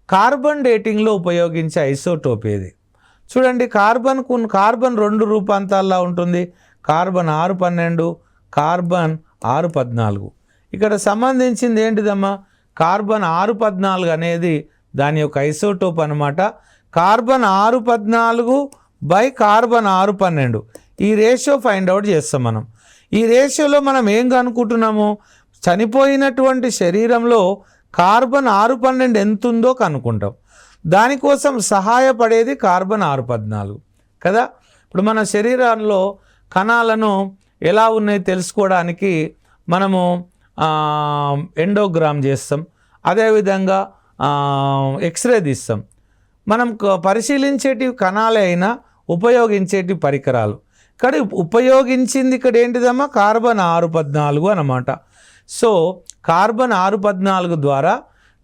Carbon డేటింగ్లో ఉపయోగించే isotope ఏది? చూడండి, కార్బన్ 2 రూపాంతాల్లో ఉంటుంది. Carbon 612, carbon 614. ఇక్కడ సంబంధించింది ఏంటిదమ్మా? కార్బన్ 614 అనేది దాని యొక్క ఐసోటోప్ అనమాట. కార్బన్ 614 బై కార్బన్ 612 ఈ రేషియో ఫైండ్ అవుట్ చేస్తాం మనం. ఈ రేషియోలో మనం ఏం కనుక్కుంటున్నాము? చనిపోయినటువంటి శరీరంలో కార్బన్ 612 ఎంత ఉందో కనుక్కుంటాం. దానికోసం సహాయపడేది కార్బన్ 614 కదా. ఇప్పుడు మన శరీరంలో కణాలను ఎలా ఉన్నాయి తెలుసుకోవడానికి మనము ఎండోగ్రామ్ చేస్తాం, అదేవిధంగా ఎక్స్రే తీస్తాం. మనం పరిశీలించేటి కణాలే అయినా ఉపయోగించేటి పరికరాలు. ఇక్కడ ఉపయోగించింది ఇక్కడ ఏంటిదమ్మా? కార్బన్ 614 అన్నమాట. సో కార్బన్ 614 ద్వారా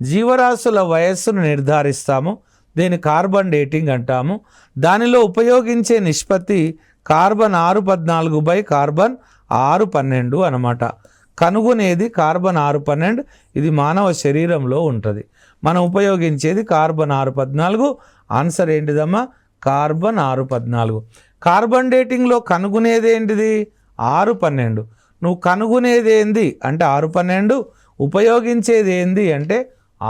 జీవరాశుల వయస్సును నిర్ధారిస్తాము. దీన్ని కార్బన్ డేటింగ్ అంటాము. దానిలో ఉపయోగించే నిష్పత్తి కార్బన్ 614 బై కార్బన్ 612 అన్నమాట. కనుగొనేది కార్బన్ 612. ఇది మానవ శరీరంలో ఉంటుంది. మనం ఉపయోగించేది కార్బన్ 614. ఆన్సర్ ఏంటిదమ్మా? కార్బన్ 614. కార్బన్ డేటింగ్లో కనుగొనేది ఏంటిది? 612. నువ్వు కనుగొనేది ఏంది అంటే 612, ఉపయోగించేది ఏంది అంటే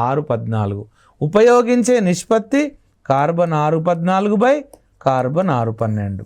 614. ఉపయోగించే నిష్పత్తి కార్బన్ 614 బై కార్బన్ 612.